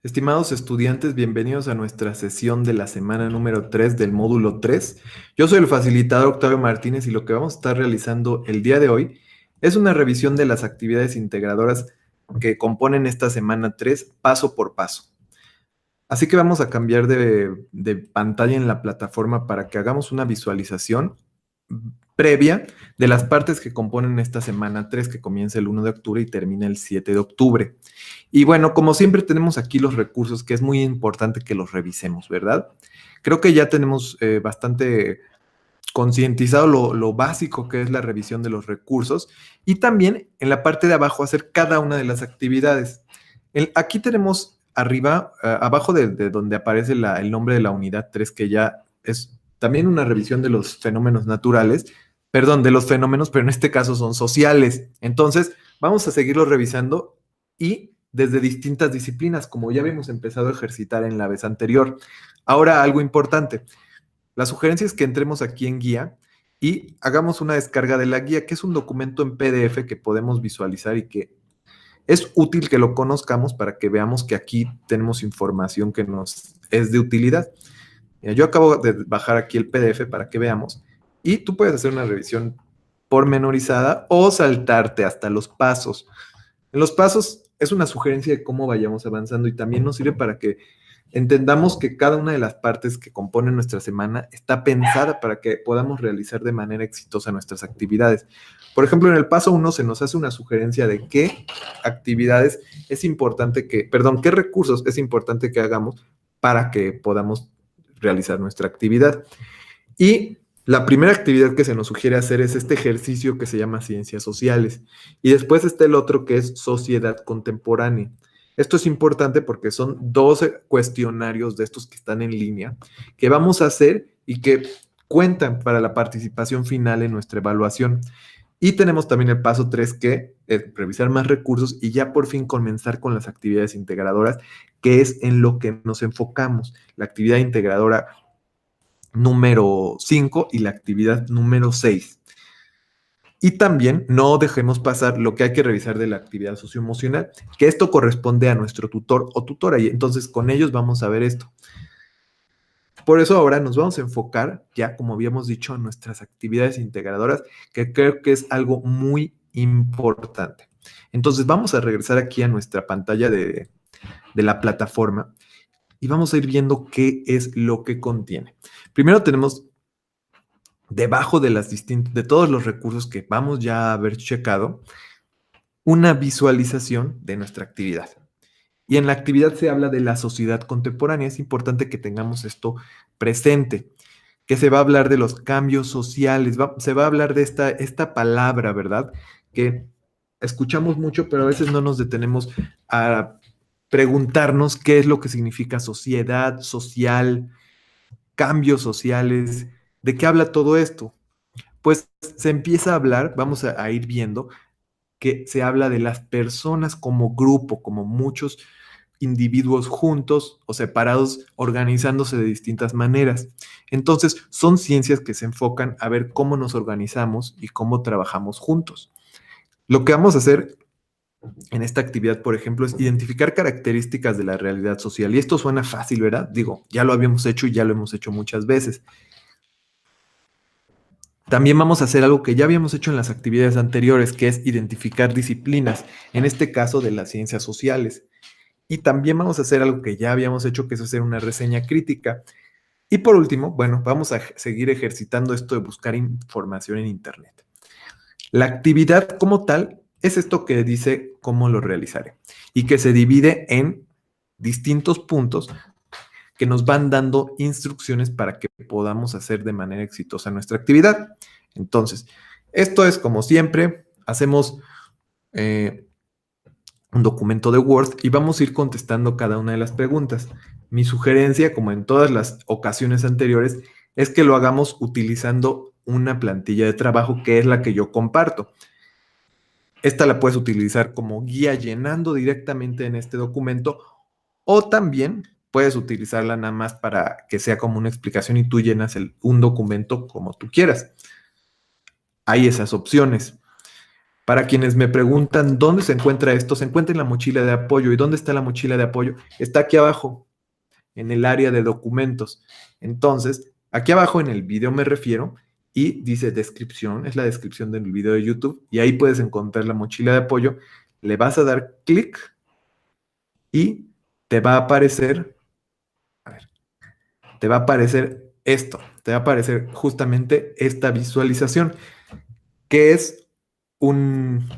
Estimados estudiantes, bienvenidos a nuestra sesión de la semana número 3 del módulo 3. Yo soy el facilitador Octavio Martínez y lo que vamos a estar realizando el día de hoy es una revisión de las actividades integradoras que componen esta semana 3 paso por paso. Así que vamos a cambiar de pantalla en la plataforma para que hagamos una visualización previa de las partes que componen esta semana 3 que comienza el 1 de octubre y termina el 7 de octubre. Y bueno, como siempre tenemos aquí los recursos que es muy importante que los revisemos, ¿verdad? Creo que ya tenemos bastante concientizado lo básico que es la revisión de los recursos y también en la parte de abajo hacer cada una de las actividades. Aquí tenemos arriba, abajo de donde aparece el nombre de la unidad 3 que ya es también una revisión de los fenómenos naturales, perdón, de los fenómenos, pero en este caso son sociales. Entonces, vamos a seguirlos revisando y desde distintas disciplinas, como ya habíamos empezado a ejercitar en la vez anterior. Ahora, algo importante. La sugerencia es que entremos aquí en guía y hagamos una descarga de la guía, que es un documento en PDF que podemos visualizar y que es útil que lo conozcamos para que veamos que aquí tenemos información que nos es de utilidad. Yo acabo de bajar aquí el PDF para que veamos y tú puedes hacer una revisión pormenorizada o saltarte hasta los pasos. En los pasos es una sugerencia de cómo vayamos avanzando y también nos sirve para que entendamos que cada una de las partes que componen nuestra semana está pensada para que podamos realizar de manera exitosa nuestras actividades. Por ejemplo, en el paso 1 se nos hace una sugerencia de qué actividades es importante qué recursos es importante que hagamos para que podamos realizar nuestra actividad. Y la primera actividad que se nos sugiere hacer es este ejercicio que se llama ciencias sociales. Y después está el otro que es sociedad contemporánea. Esto es importante porque son 12 cuestionarios de estos que están en línea que vamos a hacer y que cuentan para la participación final en nuestra evaluación. Y tenemos también el paso 3 que es revisar más recursos y ya por fin comenzar con las actividades integradoras, que es en lo que nos enfocamos. La actividad integradora número 5 y la actividad número 6. Y también no dejemos pasar lo que hay que revisar de la actividad socioemocional, que esto corresponde a nuestro tutor o tutora, y entonces con ellos vamos a ver esto. Por eso ahora nos vamos a enfocar, ya como habíamos dicho, en nuestras actividades integradoras, que creo que es algo muy importante. Entonces vamos a regresar aquí a nuestra pantalla de la plataforma y vamos a ir viendo qué es lo que contiene. Primero tenemos debajo de todos los recursos que vamos ya a haber checado, una visualización de nuestra actividad. Y en la actividad se habla de la sociedad contemporánea. Es importante que tengamos esto presente, que se va a hablar de los cambios sociales, se va a hablar de esta palabra, ¿verdad? Que escuchamos mucho, pero a veces no nos detenemos a preguntarnos qué es lo que significa sociedad, social, cambios sociales, de qué habla todo esto. Pues se empieza a hablar, vamos a ir viendo que se habla de las personas como grupo, como muchos individuos juntos o separados, organizándose de distintas maneras. Entonces, son ciencias que se enfocan a ver cómo nos organizamos y cómo trabajamos juntos. Lo que vamos a hacer en esta actividad, por ejemplo, es identificar características de la realidad social. Y esto suena fácil, ¿verdad? Digo, ya lo habíamos hecho y ya lo hemos hecho muchas veces. También vamos a hacer algo que ya habíamos hecho en las actividades anteriores, que es identificar disciplinas, en este caso de las ciencias sociales. Y también vamos a hacer algo que ya habíamos hecho, que es hacer una reseña crítica. Y por último, bueno, vamos a seguir ejercitando esto de buscar información en Internet. La actividad como tal es esto que dice cómo lo realizaré y que se divide en distintos puntos que nos van dando instrucciones para que podamos hacer de manera exitosa nuestra actividad. Entonces, esto es como siempre, hacemos un documento de Word y vamos a ir contestando cada una de las preguntas. Mi sugerencia, como en todas las ocasiones anteriores, es que lo hagamos utilizando una plantilla de trabajo que es la que yo comparto. Esta la puedes utilizar como guía llenando directamente en este documento o también puedes utilizarla nada más para que sea como una explicación y tú llenas un documento como tú quieras. Hay esas opciones. Para quienes me preguntan dónde se encuentra esto, se encuentra en la mochila de apoyo. ¿Y dónde está la mochila de apoyo? Está aquí abajo, en el área de documentos. Entonces, aquí abajo en el video me refiero y dice descripción, es la descripción del video de YouTube y ahí puedes encontrar la mochila de apoyo. Le vas a dar clic y te va a aparecer, a ver, te va a aparecer esto, te va a aparecer justamente esta visualización, que es un,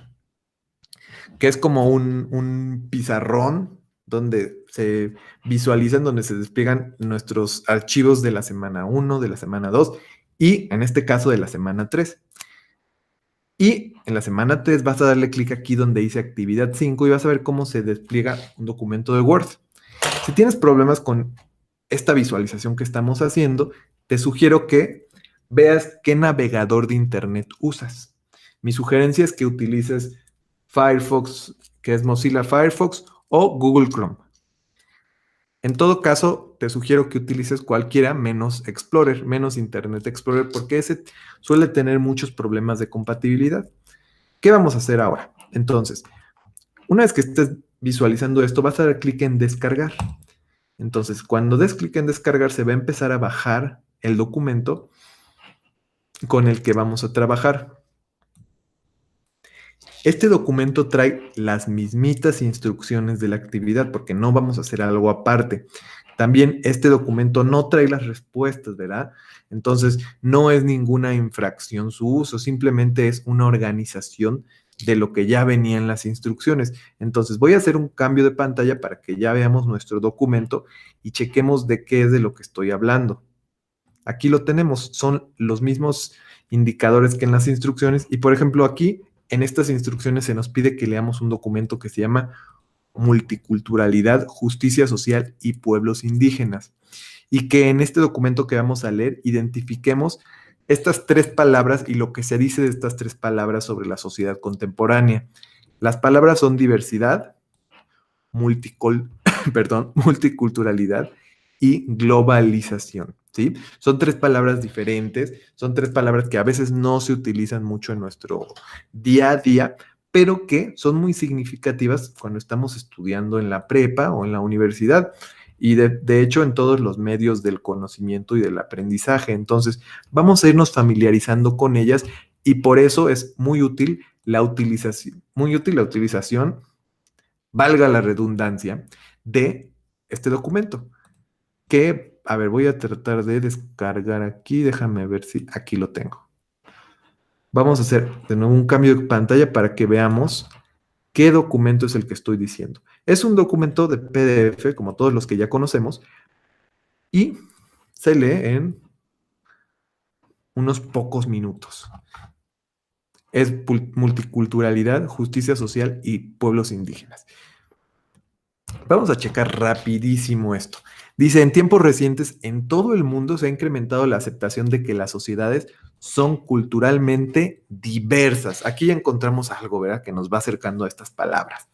que es como un pizarrón donde se visualizan, donde se despliegan nuestros archivos de la semana 1, de la semana 2 y en este caso de la semana 3. Y en la semana 3 vas a darle clic aquí donde dice actividad 5 y vas a ver cómo se despliega un documento de Word. Si tienes problemas con esta visualización que estamos haciendo, te sugiero que veas qué navegador de Internet usas. Mi sugerencia es que utilices Firefox, que es Mozilla Firefox, o Google Chrome. En todo caso, te sugiero que utilices cualquiera menos Explorer, menos Internet Explorer, porque ese suele tener muchos problemas de compatibilidad. ¿Qué vamos a hacer ahora? Entonces, una vez que estés visualizando esto, vas a dar clic en descargar. Entonces, cuando des clic en descargar, se va a empezar a bajar el documento con el que vamos a trabajar. Este documento trae las mismitas instrucciones de la actividad porque no vamos a hacer algo aparte. También este documento no trae las respuestas, ¿verdad? Entonces, no es ninguna infracción su uso, simplemente es una organización de lo que ya venía en las instrucciones. Entonces, voy a hacer un cambio de pantalla para que ya veamos nuestro documento y chequemos de qué es de lo que estoy hablando. Aquí lo tenemos, son los mismos indicadores que en las instrucciones y, por ejemplo, aquí en estas instrucciones se nos pide que leamos un documento que se llama Multiculturalidad, Justicia Social y Pueblos Indígenas. Y que en este documento que vamos a leer identifiquemos estas tres palabras y lo que se dice de estas tres palabras sobre la sociedad contemporánea. Las palabras son diversidad, multiculturalidad y globalización. ¿Sí? Son tres palabras diferentes, son tres palabras que a veces no se utilizan mucho en nuestro día a día, pero que son muy significativas cuando estamos estudiando en la prepa o en la universidad y de hecho en todos los medios del conocimiento y del aprendizaje. Entonces, vamos a irnos familiarizando con ellas y por eso es muy útil la utilización, valga la redundancia, de este documento que, a ver, voy a tratar de descargar aquí, déjame ver si aquí lo tengo. Vamos a hacer de nuevo un cambio de pantalla para que veamos qué documento es el que estoy diciendo. Es un documento de PDF, como todos los que ya conocemos, y se lee en unos pocos minutos. Es multiculturalidad, justicia social y pueblos indígenas. Vamos a checar rapidísimo esto. Dice, en tiempos recientes, en todo el mundo se ha incrementado la aceptación de que las sociedades son culturalmente diversas. Aquí ya encontramos algo, ¿verdad?, que nos va acercando a estas palabras.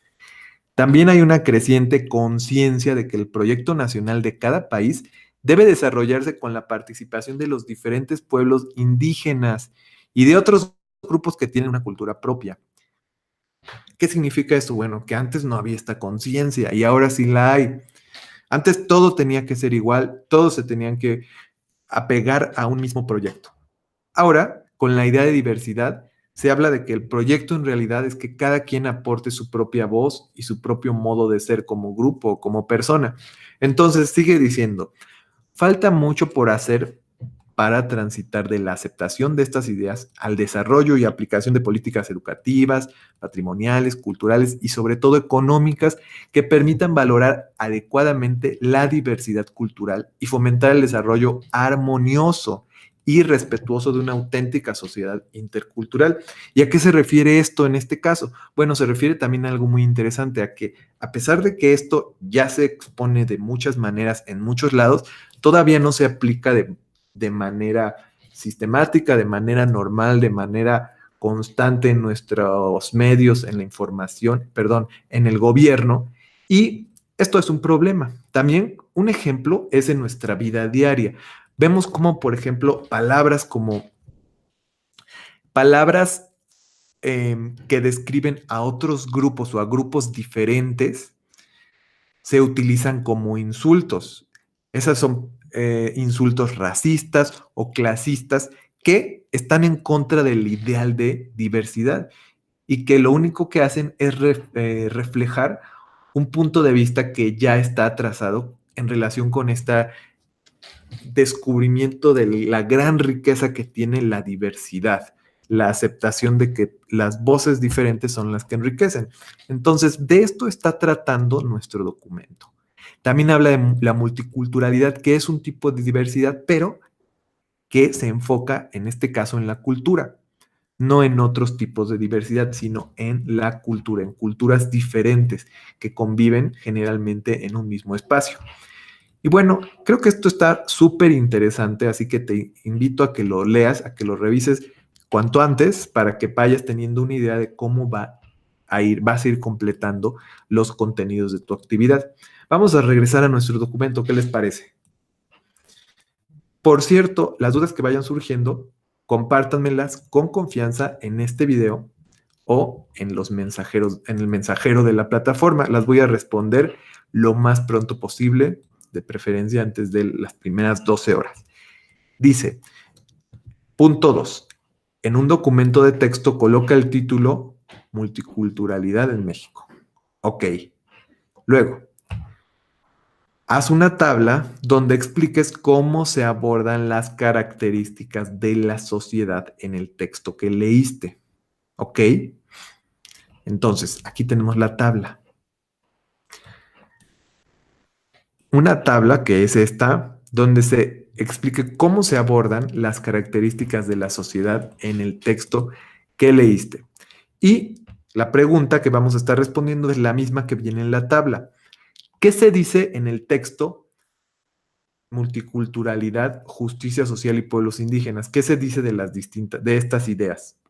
También hay una creciente conciencia de que el proyecto nacional de cada país debe desarrollarse con la participación de los diferentes pueblos indígenas y de otros grupos que tienen una cultura propia. ¿Qué significa esto? Bueno, que antes no había esta conciencia y ahora sí la hay. Antes todo tenía que ser igual, todos se tenían que apegar a un mismo proyecto. Ahora, con la idea de diversidad, se habla de que el proyecto en realidad es que cada quien aporte su propia voz y su propio modo de ser como grupo o como persona. Entonces, sigue diciendo, falta mucho por hacer para transitar de la aceptación de estas ideas al desarrollo y aplicación de políticas educativas, patrimoniales, culturales y sobre todo económicas que permitan valorar adecuadamente la diversidad cultural y fomentar el desarrollo armonioso y respetuoso de una auténtica sociedad intercultural. ¿Y a qué se refiere esto en este caso? Bueno, se refiere también a algo muy interesante, a que a pesar de que esto ya se expone de muchas maneras en muchos lados, todavía no se aplica de manera sistemática, de manera normal, de manera constante en nuestros medios, en la información, perdón, en el gobierno. Y esto es un problema. También un ejemplo es en nuestra vida diaria. Vemos como, por ejemplo, palabras que describen a otros grupos o a grupos diferentes se utilizan como insultos. Esos son insultos racistas o clasistas que están en contra del ideal de diversidad y que lo único que hacen es reflejar un punto de vista que ya está trazado en relación con este descubrimiento de la gran riqueza que tiene la diversidad, la aceptación de que las voces diferentes son las que enriquecen. Entonces, de esto está tratando nuestro documento. También habla de la multiculturalidad, que es un tipo de diversidad, pero que se enfoca, en este caso, en la cultura, no en otros tipos de diversidad, sino en la cultura, en culturas diferentes que conviven generalmente en un mismo espacio. Y bueno, creo que esto está súper interesante, así que te invito a que lo leas, a que lo revises cuanto antes para que vayas teniendo una idea de cómo vas a ir completando los contenidos de tu actividad. Vamos a regresar a nuestro documento, ¿qué les parece? Por cierto, las dudas que vayan surgiendo, compártanmelas con confianza en este video o en los mensajeros, en el mensajero de la plataforma. Las voy a responder lo más pronto posible, de preferencia antes de las primeras 12 horas. Dice, punto 2. En un documento de texto coloca el título Multiculturalidad en México. Ok. Luego, haz una tabla donde expliques cómo se abordan las características de la sociedad en el texto que leíste. ¿Ok? Entonces, aquí tenemos la tabla. Una tabla que es esta, donde se explique cómo se abordan las características de la sociedad en el texto que leíste. Y la pregunta que vamos a estar respondiendo es la misma que viene en la tabla. ¿Qué se dice en el texto multiculturalidad, justicia social y pueblos indígenas? ¿Qué se dice de estas ideas?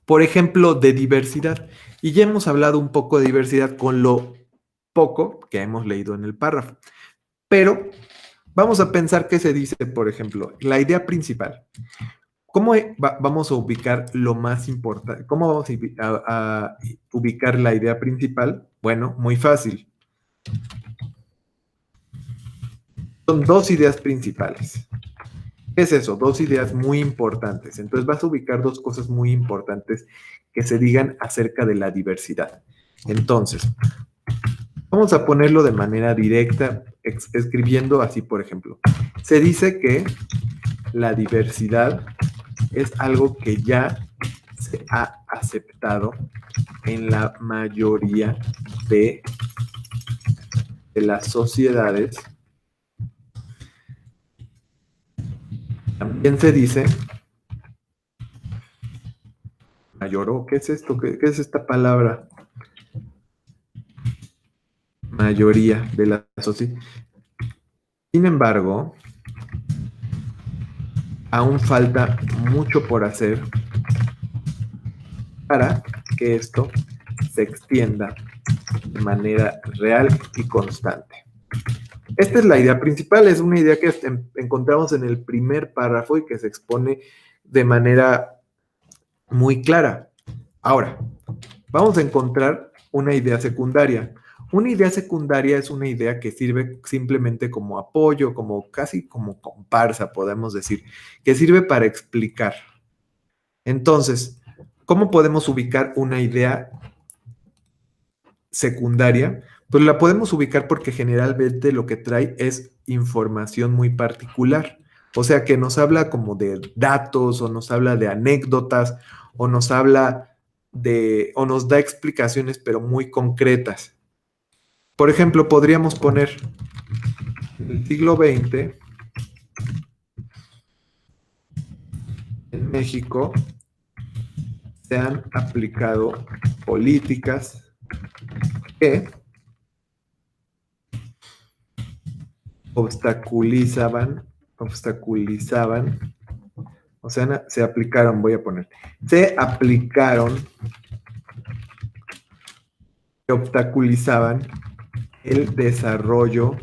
Por ejemplo, de diversidad. Y ya hemos hablado un poco de diversidad con lo poco que hemos leído en el párrafo. Pero vamos a pensar qué se dice, por ejemplo, la idea principal. ¿Cómo vamos a ubicar lo más importante? ¿Cómo vamos a ubicar la idea principal? Bueno, muy fácil. Son dos ideas principales. ¿Qué es eso? Dos ideas muy importantes. Entonces vas a ubicar dos cosas muy importantes que se digan acerca de la diversidad. Entonces, vamos a ponerlo de manera directa, escribiendo así, por ejemplo. Se dice que la diversidad es algo que ya se ha aceptado en la mayoría de las sociedades. También se dice, mayor, ¿qué es esto? ¿Qué es esta palabra? Mayoría de la sociedad. Sin embargo, aún falta mucho por hacer para que esto se extienda de manera real y constante. Esta es la idea principal, es una idea que encontramos en el primer párrafo y que se expone de manera muy clara. Ahora, vamos a encontrar una idea secundaria. Una idea secundaria es una idea que sirve simplemente como apoyo, como casi como comparsa, podemos decir, que sirve para explicar. Entonces, ¿cómo podemos ubicar una idea secundaria? Pues la podemos ubicar porque generalmente lo que trae es información muy particular. O sea, que nos habla como de datos o nos habla de anécdotas o nos habla o nos da explicaciones pero muy concretas. Por ejemplo, podríamos poner en el siglo XX en México se han aplicado políticas que obstaculizaban, o sea, se aplicaron, voy a poner, se aplicaron que obstaculizaban el desarrollo,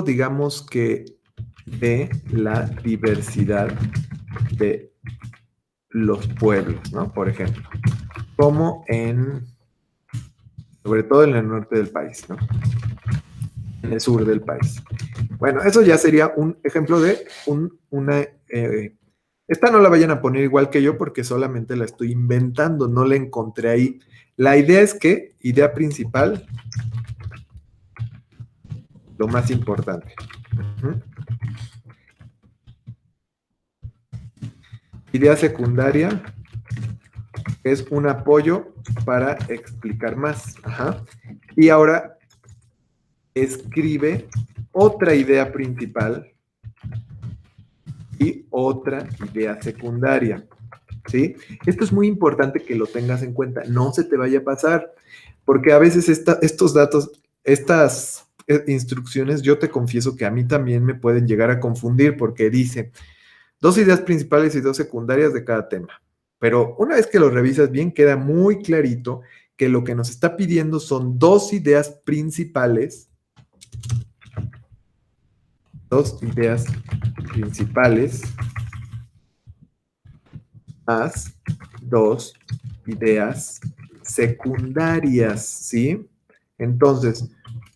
digamos que de la diversidad de los pueblos, ¿no? Por ejemplo, como sobre todo en el norte del país, ¿no? En el sur del país. Bueno, eso ya sería un ejemplo de una... esta no la vayan a poner igual que yo porque solamente la estoy inventando, no la encontré ahí. La idea es que, idea principal, lo más importante. Idea secundaria es un apoyo para explicar más. Ajá. Y ahora escribe otra idea principal y otra idea secundaria. ¿Sí? Esto es muy importante que lo tengas en cuenta. No se te vaya a pasar, porque a veces estos datos, estas instrucciones, yo te confieso que a mí también me pueden llegar a confundir porque dice 2 ideas principales y 2 secundarias de cada tema. Pero una vez que lo revisas bien, queda muy clarito que lo que nos está pidiendo son 2 ideas principales, 2 ideas principales más 2 ideas secundarias, ¿sí? Entonces,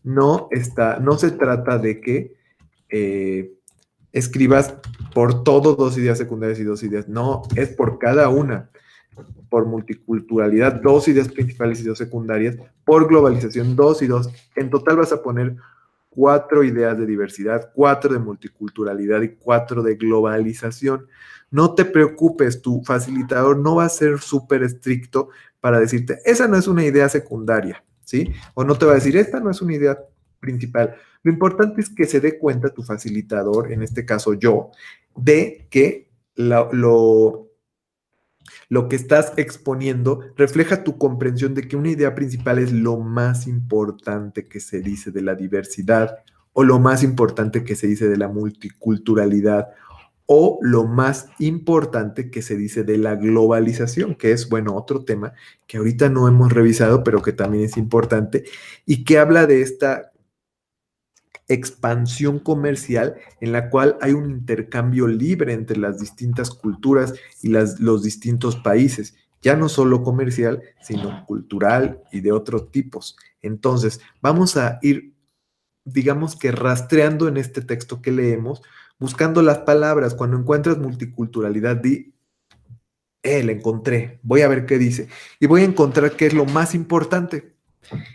no se trata de que escribas por todo 2 ideas secundarias y 2 ideas. No, es por cada una. Por multiculturalidad, 2 ideas principales y 2 secundarias. Por globalización, 2 y 2. En total vas a poner 4 ideas de diversidad, 4 de multiculturalidad y 4 de globalización. No te preocupes, tu facilitador no va a ser súper estricto para decirte, esa no es una idea secundaria, ¿sí? O no te va a decir, esta no es una idea principal. Lo importante es que se dé cuenta tu facilitador, en este caso yo, de que lo que estás exponiendo refleja tu comprensión de que una idea principal es lo más importante que se dice de la diversidad o lo más importante que se dice de la multiculturalidad o lo más importante que se dice de la globalización, que es, bueno, otro tema que ahorita no hemos revisado, pero que también es importante y que habla de esta expansión comercial en la cual hay un intercambio libre entre las distintas culturas y los distintos países, ya no solo comercial, sino cultural y de otros tipos. Entonces, vamos a ir, digamos que rastreando en este texto que leemos, buscando las palabras. Cuando encuentras multiculturalidad, la encontré, voy a ver qué dice, y voy a encontrar qué es lo más importante.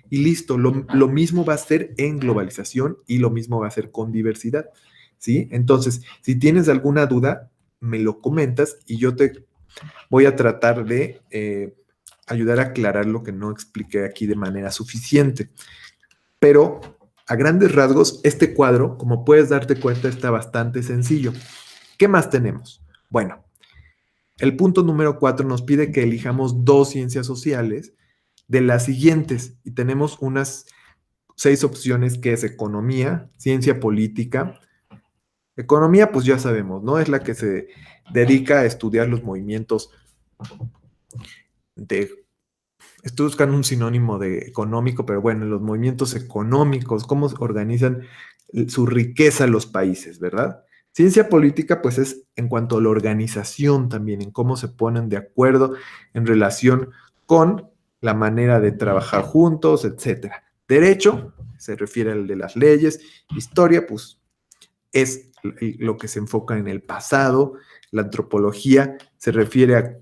Y listo, lo mismo va a ser en globalización y lo mismo va a ser con diversidad, ¿sí? Entonces, si tienes alguna duda, me lo comentas y yo te voy a tratar de ayudar a aclarar lo que no expliqué aquí de manera suficiente. Pero a grandes rasgos, este cuadro, como puedes darte cuenta, está bastante sencillo. ¿Qué más tenemos? Bueno, el punto número 4 nos pide que elijamos 2 ciencias sociales de las siguientes y tenemos unas 6 opciones que es economía, ciencia política. Economía, pues ya sabemos, ¿no? Es la que se dedica a estudiar los movimientos de... Estoy buscando un sinónimo de económico, pero bueno, los movimientos económicos, cómo se organizan su riqueza los países, ¿verdad? Ciencia política, pues es en cuanto a la organización también, en cómo se ponen de acuerdo en relación con la manera de trabajar juntos, etcétera. Derecho se refiere al de las leyes. Historia, pues es lo que se enfoca en el pasado. La antropología se refiere a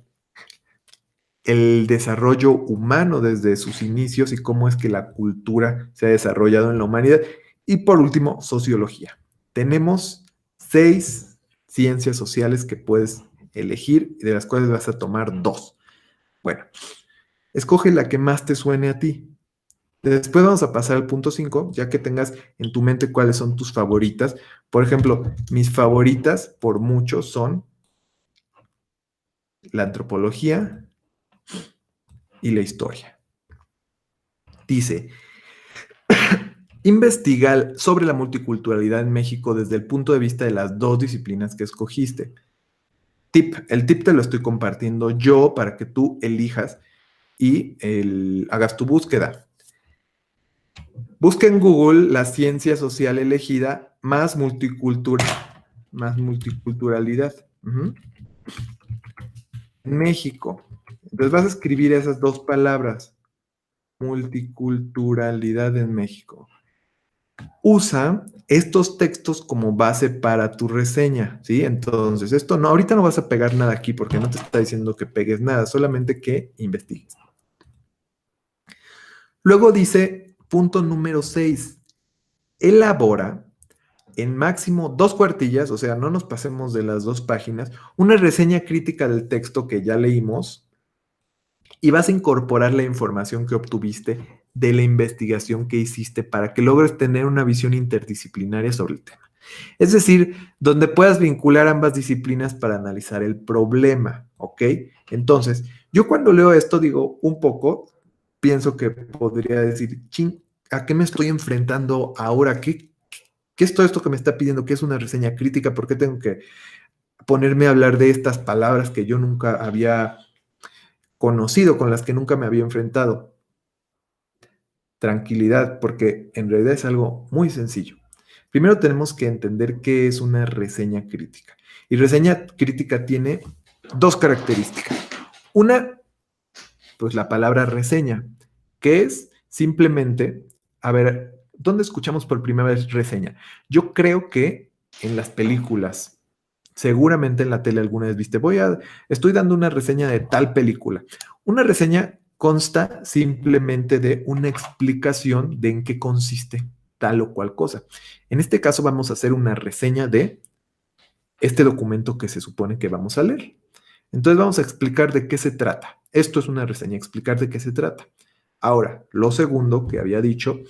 el desarrollo humano desde sus inicios y cómo es que la cultura se ha desarrollado en la humanidad. Y por último, sociología. Tenemos 6 ciencias sociales que puedes elegir y de las cuales vas a tomar 2. Bueno, escoge la que más te suene a ti. Después vamos a pasar al punto 5, ya que tengas en tu mente cuáles son tus favoritas. Por ejemplo, mis favoritas por mucho son la antropología y la historia. Dice, investigar sobre la multiculturalidad en México desde el punto de vista de las 2 disciplinas que escogiste. El tip te lo estoy compartiendo yo para que tú elijas y hagas tu búsqueda. Busca en Google la ciencia social elegida más multicultural. más multiculturalidad. Ujú. México. Entonces vas a escribir esas dos palabras. Multiculturalidad en México. Usa estos textos como base para tu reseña, ¿sí? Entonces, esto no, ahorita no vas a pegar nada aquí porque no te está diciendo que pegues nada, solamente que investigues. Luego dice, punto número 6, elabora en máximo 2 cuartillas, o sea, no nos pasemos de las 2 páginas, una reseña crítica del texto que ya leímos y vas a incorporar la información que obtuviste de la investigación que hiciste para que logres tener una visión interdisciplinaria sobre el tema. Es decir, donde puedas vincular ambas disciplinas para analizar el problema, ¿ok? Entonces, yo cuando leo esto digo un poco, pienso que podría decir, ching, ¿a qué me estoy enfrentando ahora? ¿Qué es todo esto que me está pidiendo? ¿Qué es una reseña crítica? ¿Por qué tengo que ponerme a hablar de estas palabras que yo nunca había conocido, con las que nunca me había enfrentado? Tranquilidad, porque en realidad es algo muy sencillo. Primero tenemos que entender qué es una reseña crítica. Y reseña crítica tiene 2 características. Una, pues la palabra reseña, que es simplemente, a ver, ¿dónde escuchamos por primera vez reseña? Yo creo que en las películas, seguramente en la tele alguna vez viste, estoy dando una reseña de tal película. Una reseña consta simplemente de una explicación de en qué consiste tal o cual cosa. En este caso vamos a hacer una reseña de este documento que se supone que vamos a leer. Entonces vamos a explicar de qué se trata. Esto es una reseña, explicar de qué se trata. Ahora, lo segundo que había dicho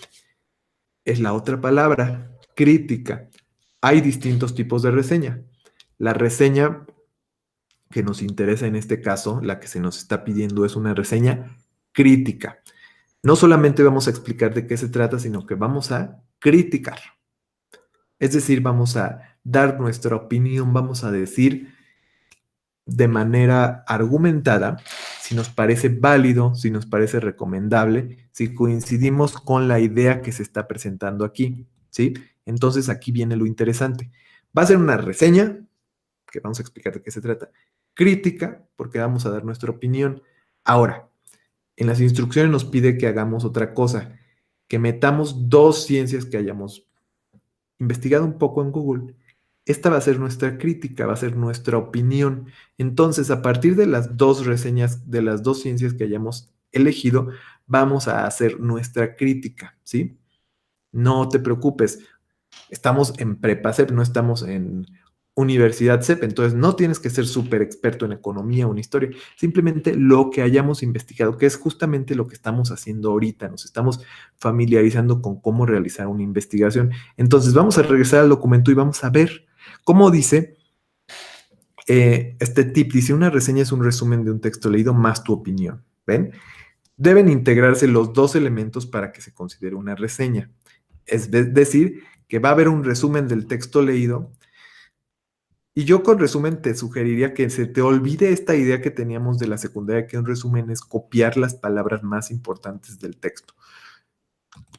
es la otra palabra, crítica. Hay distintos tipos de reseña. La reseña que nos interesa en este caso, la que se nos está pidiendo, es una reseña crítica. No solamente vamos a explicar de qué se trata, sino que vamos a criticar. Es decir, vamos a dar nuestra opinión, vamos a decir de manera argumentada si nos parece válido, si nos parece recomendable, si coincidimos con la idea que se está presentando aquí, ¿sí? Entonces aquí viene lo interesante. Va a ser una reseña, que vamos a explicar de qué se trata, crítica, porque vamos a dar nuestra opinión. Ahora, en las instrucciones nos pide que hagamos otra cosa, que metamos 2 ciencias que hayamos investigado un poco en Google. Esta va a ser nuestra crítica, va a ser nuestra opinión. Entonces, a partir de las 2 reseñas, de las 2 ciencias que hayamos elegido, vamos a hacer nuestra crítica, ¿sí? No te preocupes, estamos en prepa CEP, no estamos en universidad CEP, entonces no tienes que ser súper experto en economía o en historia, simplemente lo que hayamos investigado, que es justamente lo que estamos haciendo ahorita, nos estamos familiarizando con cómo realizar una investigación. Entonces vamos a regresar al documento y vamos a ver cómo dice este tip, dice una reseña es un resumen de un texto leído más tu opinión, ¿ven? Deben integrarse los 2 elementos para que se considere una reseña. Es decir, que va a haber un resumen del texto leído. Y yo con resumen te sugeriría que se te olvide esta idea que teníamos de la secundaria, que un resumen es copiar las palabras más importantes del texto.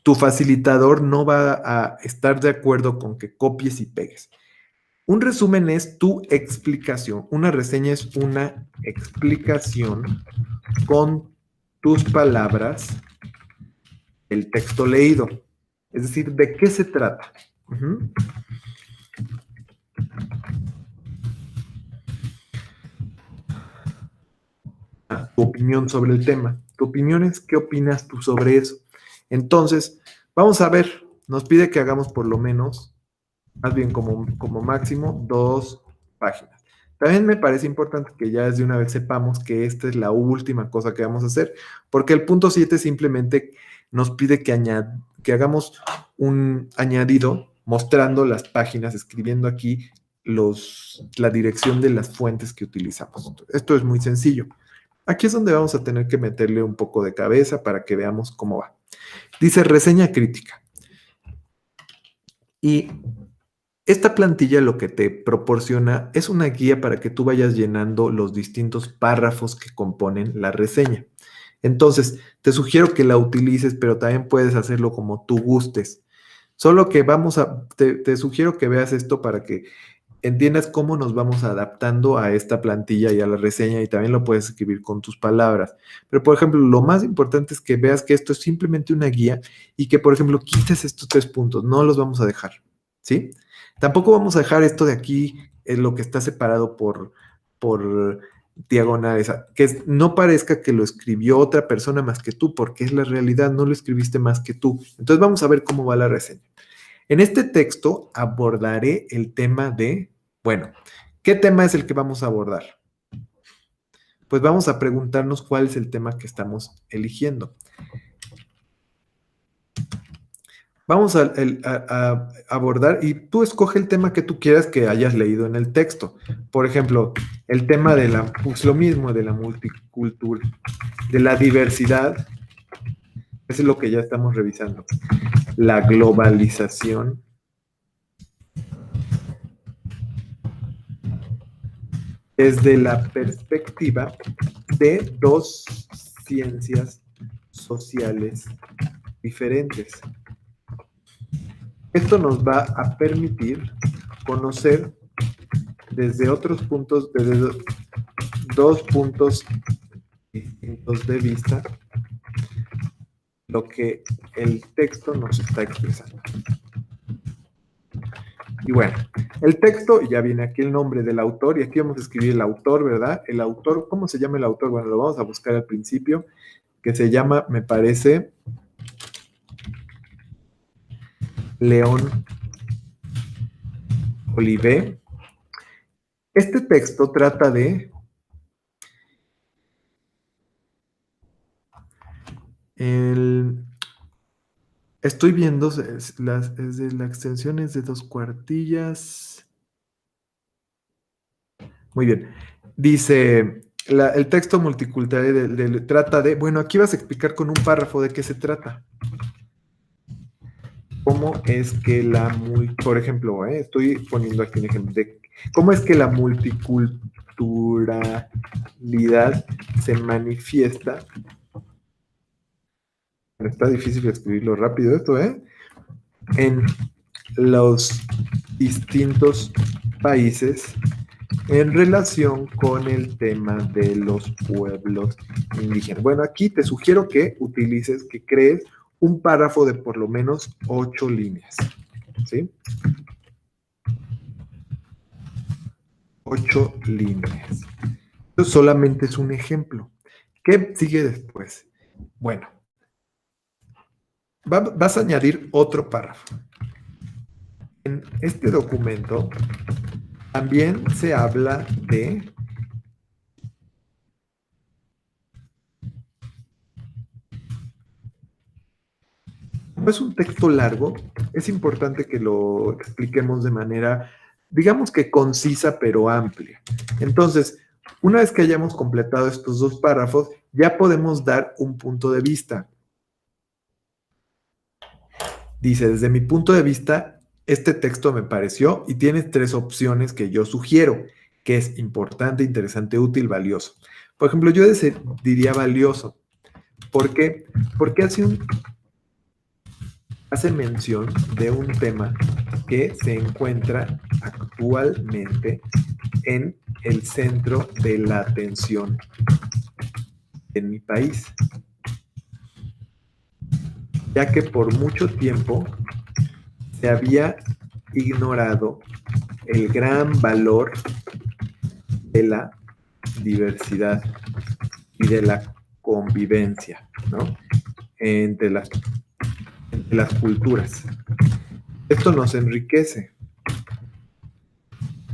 Tu facilitador no va a estar de acuerdo con que copies y pegues. Un resumen es tu explicación. Una reseña es una explicación con tus palabras del texto leído. Es decir, ¿de qué se trata? Tu opinión sobre el tema. Tu opinión es qué opinas tú sobre eso. Entonces, vamos a ver, nos pide que hagamos por lo menos, más bien como máximo, 2 páginas. También me parece importante que ya desde una vez sepamos que esta es la última cosa que vamos a hacer, porque el punto 7 simplemente nos pide que hagamos un añadido mostrando las páginas, escribiendo aquí la dirección de las fuentes que utilizamos. Esto es muy sencillo. Aquí es donde vamos a tener que meterle un poco de cabeza para que veamos cómo va. Dice reseña crítica. Y esta plantilla lo que te proporciona es una guía para que tú vayas llenando los distintos párrafos que componen la reseña. Entonces, te sugiero que la utilices, pero también puedes hacerlo como tú gustes. Solo que te sugiero que veas esto para que entiendas cómo nos vamos adaptando a esta plantilla y a la reseña, y también lo puedes escribir con tus palabras. Pero, por ejemplo, lo más importante es que veas que esto es simplemente una guía y que, por ejemplo, quites estos 3 puntos, no los vamos a dejar, ¿sí? Tampoco vamos a dejar esto de aquí, lo que está separado por diagonales, no parezca que lo escribió otra persona más que tú, porque es la realidad, no lo escribiste más que tú. Entonces vamos a ver cómo va la reseña. En este texto abordaré el tema de, bueno, ¿qué tema es el que vamos a abordar? Pues vamos a preguntarnos cuál es el tema que estamos eligiendo. Vamos a abordar, y tú escoge el tema que tú quieras que hayas leído en el texto. Por ejemplo, el tema de pues lo mismo, de la multicultura, de la diversidad. Eso es lo que ya estamos revisando. La globalización desde la perspectiva de dos ciencias sociales diferentes. Esto nos va a permitir conocer desde otros puntos, desde dos puntos distintos de vista, lo que el texto nos está expresando. Y bueno, el texto, ya viene aquí el nombre del autor, y aquí vamos a escribir el autor, ¿verdad? El autor, ¿cómo se llama el autor? Bueno, lo vamos a buscar al principio, que se llama, me parece, León Olivé. Este texto trata de estoy viendo, es de la extensión es de 2 cuartillas. Muy bien. Dice, el texto multicultural trata de, bueno, aquí vas a explicar con un párrafo de qué se trata. ¿Cómo es que por ejemplo, estoy poniendo aquí un ejemplo de cómo es que la multiculturalidad se manifiesta? Está difícil escribirlo rápido esto, en los distintos países en relación con el tema de los pueblos indígenas. Bueno, aquí te sugiero que utilices, que crees un párrafo de por lo menos 8 líneas, ¿sí? 8 líneas. Esto solamente es un ejemplo. ¿Qué sigue después? Bueno, vas a añadir otro párrafo. En este documento también se habla de como es un texto largo, es importante que lo expliquemos de manera, digamos que concisa pero amplia. Entonces, una vez que hayamos completado estos 2 párrafos, ya podemos dar un punto de vista. Dice, desde mi punto de vista, este texto me pareció, y tiene 3 opciones que yo sugiero, que es importante, interesante, útil, valioso. Por ejemplo, yo diría valioso. ¿Por qué? Porque hace mención de un tema que se encuentra actualmente en el centro de la atención en mi país, ya que por mucho tiempo se había ignorado el gran valor de la diversidad y de la convivencia, ¿no? entre las culturas. Esto nos enriquece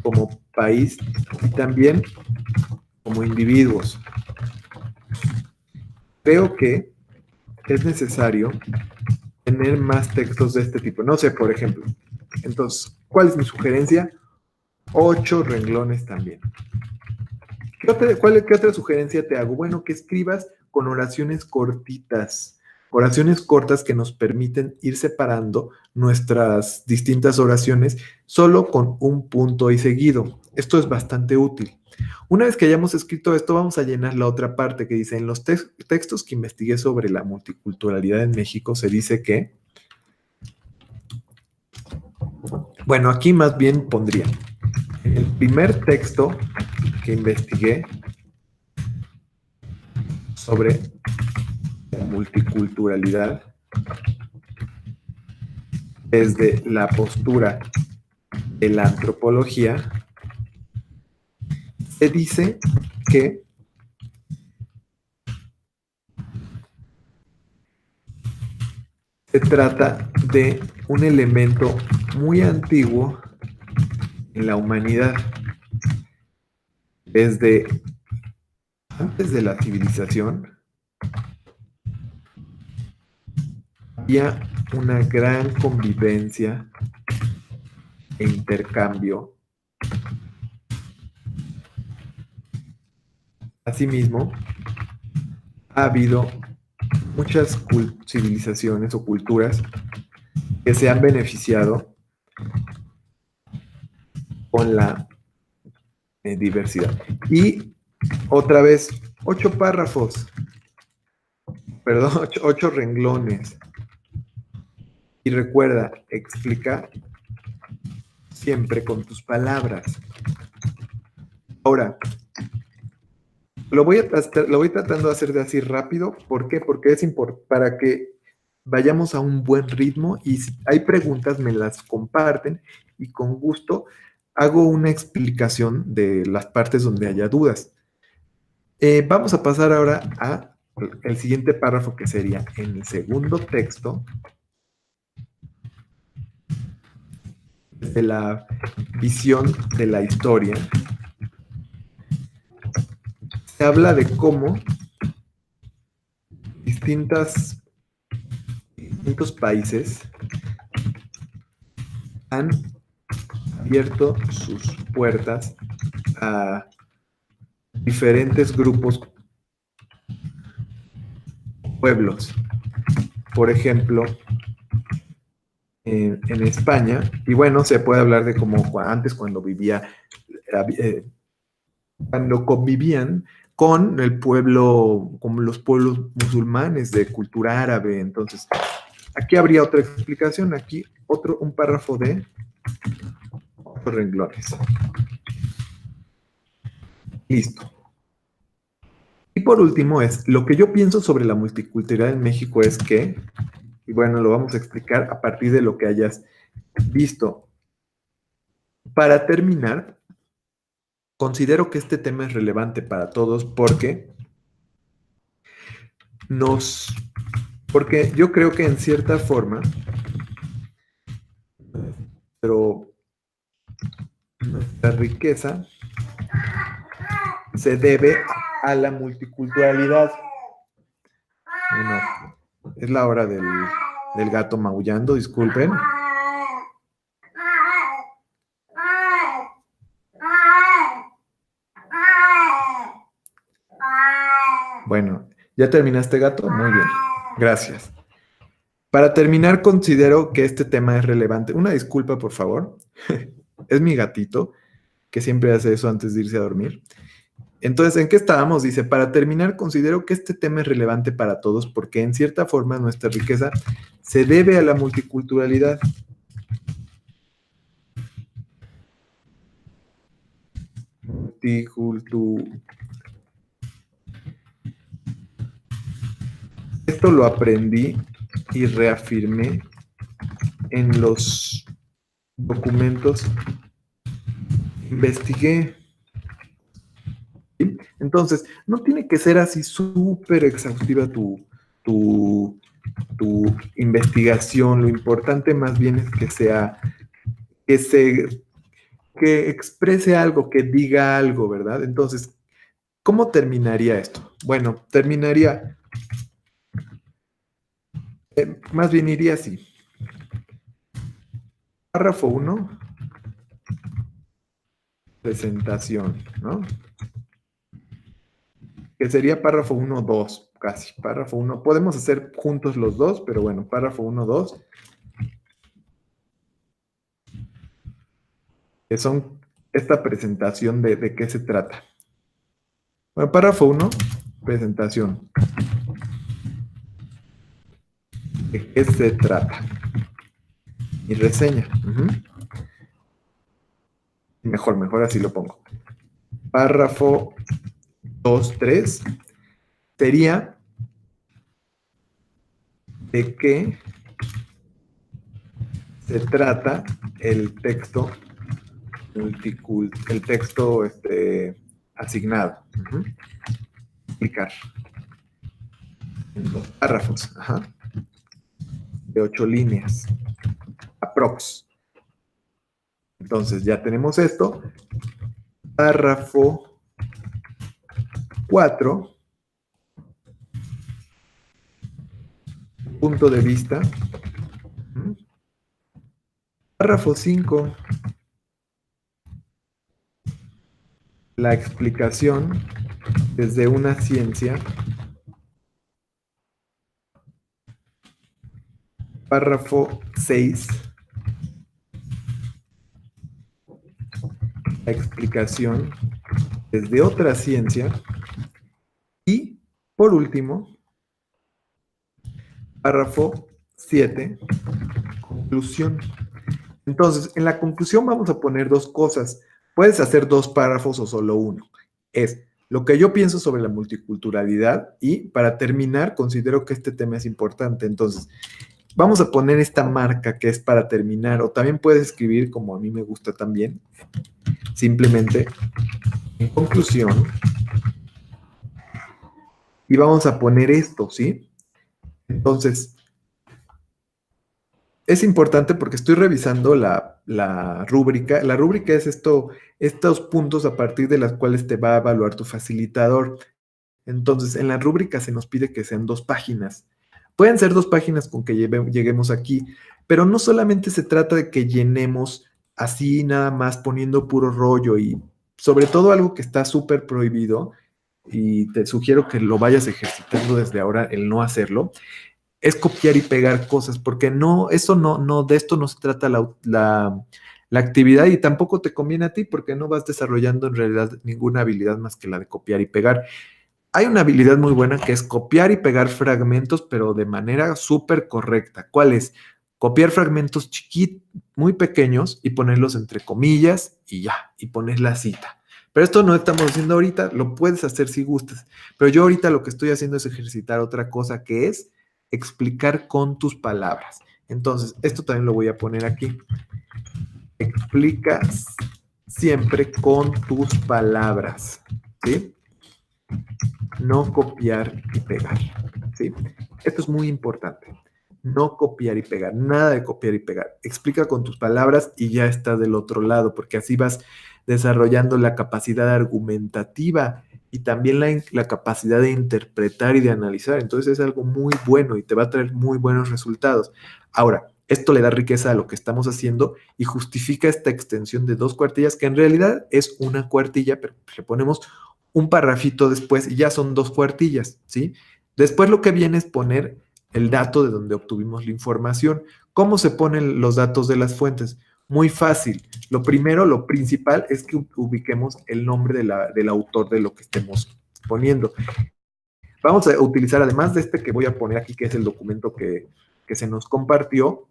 como país y también como individuos. Creo que es necesario tener más textos de este tipo. No sé, por ejemplo. Entonces, ¿cuál es mi sugerencia? 8 renglones también. ¿Qué otra sugerencia te hago? Bueno, que escribas con oraciones cortitas. Oraciones cortas que nos permiten ir separando nuestras distintas oraciones solo con un punto y seguido. Esto es bastante útil. Una vez que hayamos escrito esto, vamos a llenar la otra parte que dice, en los textos que investigué sobre la multiculturalidad en México, se dice que, bueno, aquí más bien pondría, En el primer texto que investigué sobre la multiculturalidad desde la postura de la antropología, se dice que se trata de un elemento muy antiguo en la humanidad. Desde antes de la civilización había una gran convivencia e intercambio. Asimismo, ha habido muchas civilizaciones o culturas que se han beneficiado con la diversidad. Y otra vez, 8 párrafos, perdón, 8 renglones. Y recuerda, explica siempre con tus palabras. Ahora, lo voy tratando de hacer de así rápido. ¿Por qué? Porque es importante para que vayamos a un buen ritmo y si hay preguntas me las comparten y con gusto hago una explicación de las partes donde haya dudas. Vamos a pasar ahora al siguiente párrafo que sería en el segundo texto de la visión de la historia. Se habla de cómo distintos países han abierto sus puertas a diferentes grupos, pueblos. Por ejemplo, en España, y bueno, se puede hablar de como antes cuando cuando convivían con el pueblo, como los pueblos musulmanes de cultura árabe. Entonces, aquí habría otra explicación, aquí un párrafo de 8 renglones. Listo. Y por último lo que yo pienso sobre la multiculturalidad en México es que, y bueno, lo vamos a explicar a partir de lo que hayas visto. Para terminar, considero que este tema es relevante para todos porque yo creo que en cierta forma, pero nuestra riqueza se debe a la multiculturalidad. Bueno, es la hora del gato maullando, disculpen. Bueno, ¿ya terminaste, gato? Muy bien, gracias. Para terminar, considero que este tema es relevante. Una disculpa, por favor. Es mi gatito, que siempre hace eso antes de irse a dormir. Entonces, ¿en qué estábamos? Dice, para terminar, considero que este tema es relevante para todos porque en cierta forma nuestra riqueza se debe a la multiculturalidad. Esto lo aprendí y reafirmé en los documentos que investigué. ¿Sí? Entonces, no tiene que ser así súper exhaustiva tu investigación. Lo importante más bien es que exprese algo, que diga algo, ¿verdad? Entonces, ¿cómo terminaría esto? Bueno, terminaría, más bien iría así. Párrafo 1, presentación, ¿no? Que sería párrafo 1, 2, casi. Párrafo 1, podemos hacer juntos los dos, pero bueno, párrafo 1, 2. Que son esta presentación de qué se trata. Bueno, párrafo 1, presentación. ¿De qué se trata? Y reseña. Mejor así lo pongo. Párrafo 2.3 sería de qué se trata el texto asignado. Explicar. En 2 párrafos. De 8 líneas. Aprox. Entonces ya tenemos esto. Párrafo 4. Punto de vista. Párrafo 5. La explicación desde una ciencia. Párrafo 6. La explicación desde otra ciencia. Y, por último, párrafo 7, conclusión. Entonces, en la conclusión vamos a poner 2 cosas. Puedes hacer 2 párrafos o solo uno. Es lo que yo pienso sobre la multiculturalidad y, para terminar, considero que este tema es importante. Entonces, vamos a poner esta marca que es para terminar, o también puedes escribir, como a mí me gusta también, simplemente, en conclusión, y vamos a poner esto, ¿sí? Entonces, es importante porque estoy revisando la rúbrica. La rúbrica es estos puntos a partir de los cuales te va a evaluar tu facilitador. Entonces, en la rúbrica se nos pide que sean 2 páginas. Pueden ser 2 páginas con que lleguemos aquí, pero no solamente se trata de que llenemos así nada más poniendo puro rollo y sobre todo algo que está súper prohibido, y te sugiero que lo vayas ejercitando desde ahora, el no hacerlo, es copiar y pegar cosas, porque no, de esto no se trata la actividad, y tampoco te conviene a ti porque no vas desarrollando en realidad ninguna habilidad más que la de copiar y pegar. Hay una habilidad muy buena que es copiar y pegar fragmentos, pero de manera súper correcta. ¿Cuál es? Copiar fragmentos chiquitos, muy pequeños, y ponerlos entre comillas y ya, y poner la cita. Pero esto no estamos haciendo ahorita, lo puedes hacer si gustas. Pero yo ahorita lo que estoy haciendo es ejercitar otra cosa, que es explicar con tus palabras. Entonces, esto también lo voy a poner aquí. Explicas siempre con tus palabras, ¿sí? No copiar y pegar, ¿sí? Esto es muy importante. No copiar y pegar, nada de copiar y pegar. Explica con tus palabras y ya está del otro lado, porque así vas desarrollando la capacidad argumentativa y también la capacidad de interpretar y de analizar. Entonces es algo muy bueno y te va a traer muy buenos resultados. Ahora, esto le da riqueza a lo que estamos haciendo y justifica esta extensión de 2 cuartillas, que en realidad es una cuartilla, pero le ponemos un parrafito después y ya son 2 cuartillas, ¿sí? Después lo que viene es poner el dato de donde obtuvimos la información. ¿Cómo se ponen los datos de las fuentes? Muy fácil. Lo primero, lo principal, es que ubiquemos el nombre del autor de lo que estemos poniendo. Vamos a utilizar, además de este que voy a poner aquí, que es el documento que se nos compartió,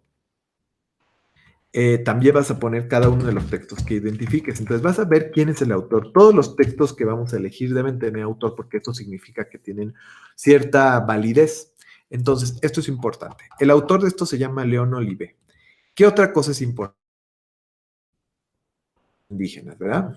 también vas a poner cada uno de los textos que identifiques. Entonces vas a ver quién es el autor. Todos los textos que vamos a elegir deben tener autor, porque esto significa que tienen cierta validez. Entonces, esto es importante. El autor de esto se llama León Olive. ¿Qué otra cosa es importante? Indígenas, ¿verdad?